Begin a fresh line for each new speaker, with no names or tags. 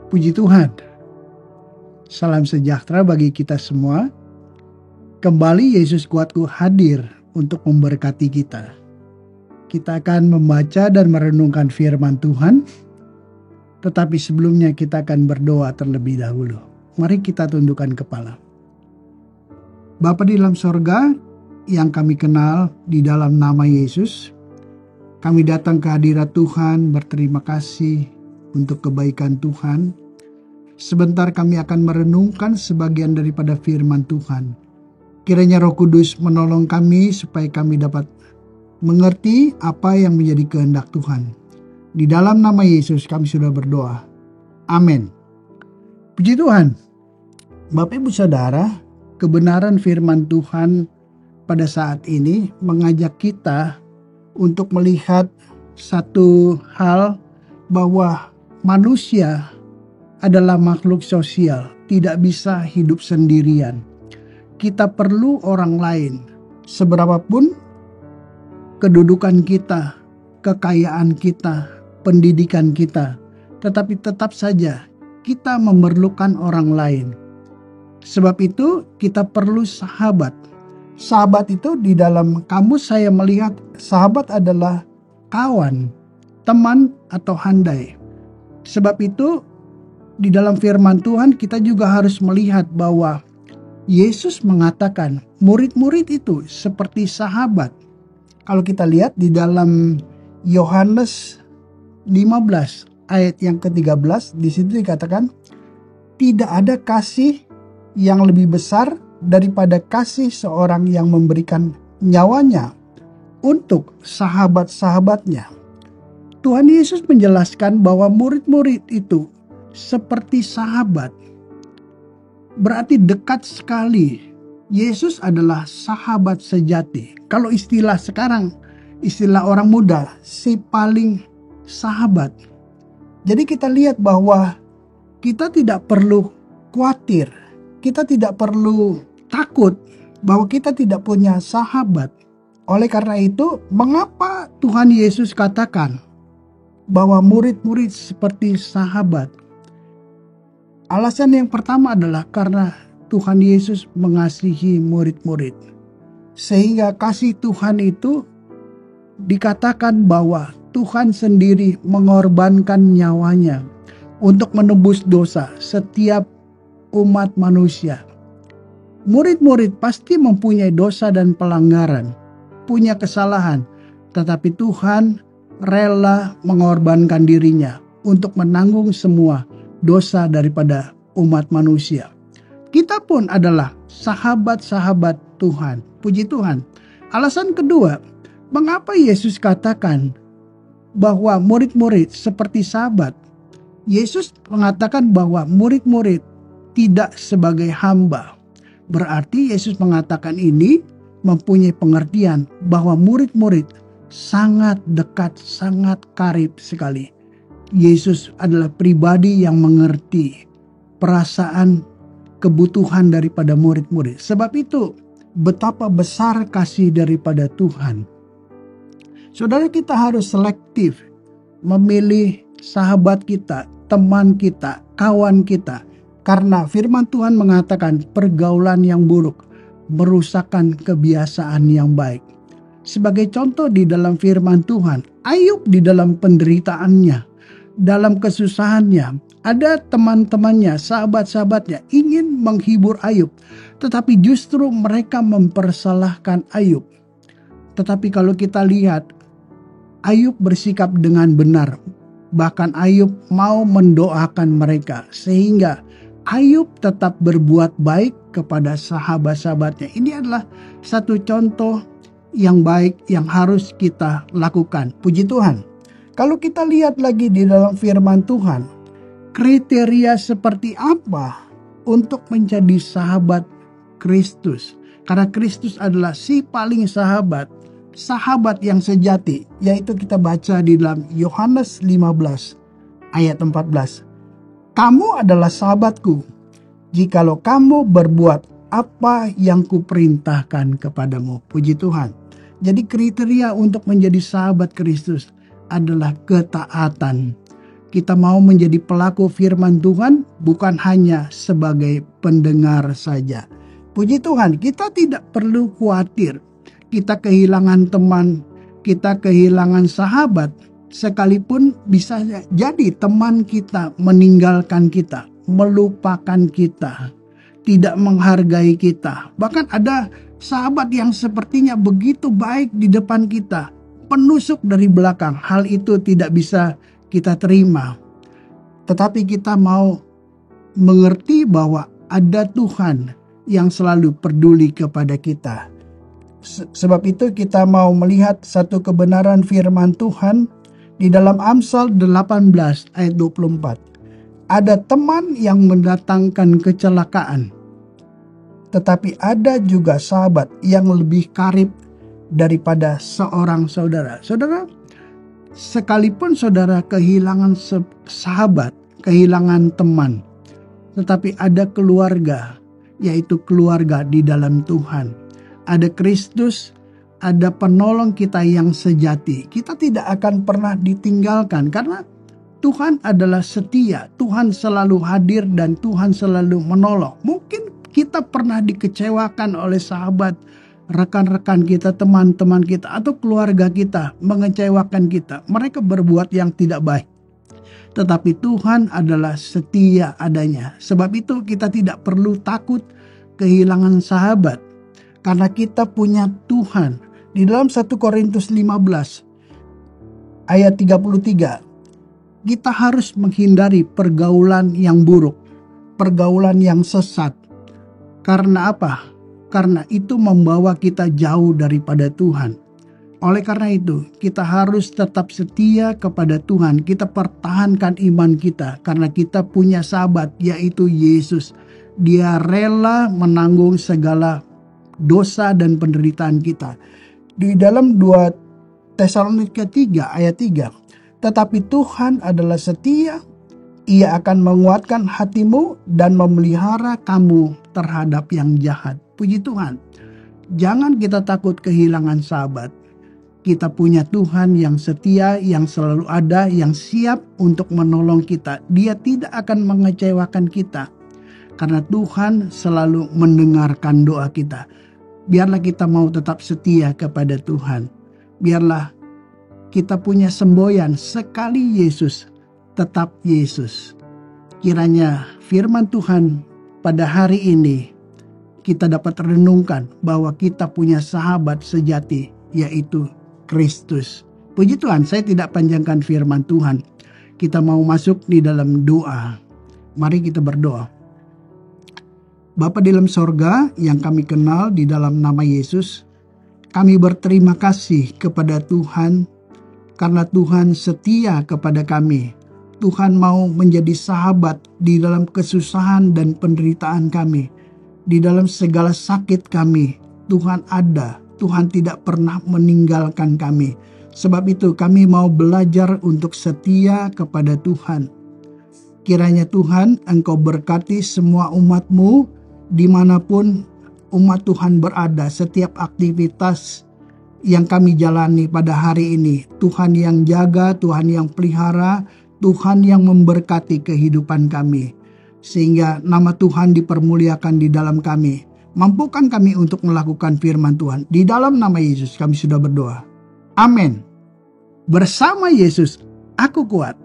Puji Tuhan, salam sejahtera bagi kita semua. Kembali Yesus Kuatku hadir untuk memberkati kita. Kita akan membaca dan merenungkan firman Tuhan. Tetapi sebelumnya kita akan berdoa terlebih dahulu. Mari kita tundukkan kepala. Bapa di dalam sorga, yang kami kenal di dalam nama Yesus, kami datang ke hadirat Tuhan berterima kasih untuk kebaikan Tuhan. Sebentar kami akan merenungkan sebagian daripada firman Tuhan. Kiranya Roh Kudus menolong kami supaya kami dapat mengerti apa yang menjadi kehendak Tuhan. Di dalam nama Yesus kami sudah berdoa. Amin. Puji Tuhan. Bapak Ibu Saudara, kebenaran firman Tuhan pada saat ini mengajak kita untuk melihat satu hal bahwa manusia adalah makhluk sosial, tidak bisa hidup sendirian. Kita perlu orang lain, seberapapun kedudukan kita, kekayaan kita, pendidikan kita, tetapi tetap saja kita memerlukan orang lain. Sebab itu kita perlu sahabat. Sahabat itu di dalam kamus saya melihat sahabat adalah kawan, teman atau handai. Sebab itu di dalam firman Tuhan kita juga harus melihat bahwa Yesus mengatakan murid-murid itu seperti sahabat. Kalau kita lihat di dalam Yohanes 15 ayat yang ke-13, di situ dikatakan tidak ada kasih yang lebih besar daripada kasih seorang yang memberikan nyawanya untuk sahabat-sahabatnya. Tuhan Yesus menjelaskan bahwa murid-murid itu seperti sahabat. Berarti dekat sekali. Yesus adalah sahabat sejati. Kalau istilah sekarang, istilah orang muda, si paling sahabat. Jadi kita lihat bahwa kita tidak perlu khawatir. Kita tidak perlu takut bahwa kita tidak punya sahabat. Oleh karena itu, mengapa Tuhan Yesus katakan bahwa murid-murid seperti sahabat? Alasan yang pertama adalah karena Tuhan Yesus mengasihi murid-murid. Sehingga kasih Tuhan itu dikatakan bahwa Tuhan sendiri mengorbankan nyawanya untuk menebus dosa setiap umat manusia. Murid-murid pasti mempunyai dosa dan pelanggaran, punya kesalahan, tetapi Tuhan rela mengorbankan dirinya untuk menanggung semua dosa daripada umat manusia. Kita pun adalah sahabat-sahabat Tuhan. Puji Tuhan. Alasan kedua, mengapa Yesus katakan bahwa murid-murid seperti sahabat? Yesus mengatakan bahwa murid-murid tidak sebagai hamba. Berarti Yesus mengatakan ini mempunyai pengertian bahwa murid-murid sangat dekat, sangat karib sekali. Yesus adalah pribadi yang mengerti perasaan kebutuhan daripada murid-murid. Sebab itu betapa besar kasih daripada Tuhan. Saudara, kita harus selektif memilih sahabat kita, teman kita, kawan kita. Karena firman Tuhan mengatakan pergaulan yang buruk merusakkan kebiasaan yang baik. Sebagai contoh di dalam firman Tuhan, Ayub di dalam penderitaannya, dalam kesusahannya, ada teman-temannya, sahabat-sahabatnya ingin menghibur Ayub, tetapi justru mereka mempersalahkan Ayub. Tetapi kalau kita lihat, Ayub bersikap dengan benar. Bahkan Ayub mau mendoakan mereka, sehingga Ayub tetap berbuat baik kepada sahabat-sahabatnya. Ini adalah satu contoh yang baik yang harus kita lakukan. Puji Tuhan. Kalau kita lihat lagi di dalam firman Tuhan, kriteria seperti apa untuk menjadi sahabat Kristus? Karena Kristus adalah si paling sahabat, sahabat yang sejati, yaitu kita baca di dalam Yohanes 15 ayat 14. Kamu adalah sahabatku, jikalau kamu berbuat apa yang kuperintahkan kepadamu. Puji Tuhan. Jadi kriteria untuk menjadi sahabat Kristus adalah ketaatan. Kita mau menjadi pelaku firman Tuhan, bukan hanya sebagai pendengar saja. Puji Tuhan, kita tidak perlu khawatir. Kita kehilangan teman, kita kehilangan sahabat, sekalipun bisa jadi teman kita meninggalkan kita, melupakan kita, tidak menghargai kita. Bahkan ada sahabat yang sepertinya begitu baik di depan kita, penusuk dari belakang. Hal itu tidak bisa kita terima. Tetapi kita mau mengerti bahwa ada Tuhan yang selalu peduli kepada kita. Sebab itu kita mau melihat satu kebenaran firman Tuhan di dalam Amsal 18 ayat 24. Ada teman yang mendatangkan kecelakaan, tetapi ada juga sahabat yang lebih karib daripada seorang saudara. Saudara, sekalipun saudara kehilangan sahabat, kehilangan teman, tetapi ada keluarga, yaitu keluarga di dalam Tuhan. Ada Kristus, ada penolong kita yang sejati. Kita tidak akan pernah ditinggalkan karena Tuhan adalah setia. Tuhan selalu hadir dan Tuhan selalu menolong. Mungkin kita pernah dikecewakan oleh sahabat, rekan-rekan kita, teman-teman kita, atau keluarga kita mengecewakan kita. Mereka berbuat yang tidak baik. Tetapi Tuhan adalah setia adanya. Sebab itu kita tidak perlu takut kehilangan sahabat. Karena kita punya Tuhan. Di dalam 1 Korintus 15 ayat 33. Kita harus menghindari pergaulan yang buruk. Pergaulan yang sesat. Karena apa? Karena itu membawa kita jauh daripada Tuhan. Oleh karena itu, kita harus tetap setia kepada Tuhan. Kita pertahankan iman kita. Karena kita punya sahabat, yaitu Yesus. Dia rela menanggung segala dosa dan penderitaan kita. Di dalam 2 Tesalonika 3 ayat 3. Tetapi Tuhan adalah setia. Ia akan menguatkan hatimu dan memelihara kamu terhadap yang jahat. Puji Tuhan. Jangan kita takut kehilangan sahabat. Kita punya Tuhan yang setia, yang selalu ada, yang siap untuk menolong kita. Dia tidak akan mengecewakan kita. Karena Tuhan selalu mendengarkan doa kita. Biarlah kita mau tetap setia kepada Tuhan. Biarlah kita punya semboyan, sekali Yesus, tetap Yesus. Kiranya firman Tuhan pada hari ini kita dapat renungkan bahwa kita punya sahabat sejati, yaitu Kristus. Puji Tuhan, saya tidak panjangkan firman Tuhan. Kita mau masuk di dalam doa. Mari kita berdoa. Bapa di dalam sorga yang kami kenal di dalam nama Yesus, kami berterima kasih kepada Tuhan karena Tuhan setia kepada kami. Tuhan mau menjadi sahabat di dalam kesusahan dan penderitaan kami. Di dalam segala sakit kami, Tuhan ada. Tuhan tidak pernah meninggalkan kami. Sebab itu kami mau belajar untuk setia kepada Tuhan. Kiranya Tuhan, Engkau berkati semua umat-Mu dimanapun umat Tuhan berada, setiap aktivitas yang kami jalani pada hari ini. Tuhan yang jaga, Tuhan yang pelihara, Tuhan yang memberkati kehidupan kami. Sehingga nama Tuhan dipermuliakan di dalam kami. Mampukan kami untuk melakukan firman Tuhan. Di dalam nama Yesus kami sudah berdoa. Amin. Bersama Yesus, aku kuat.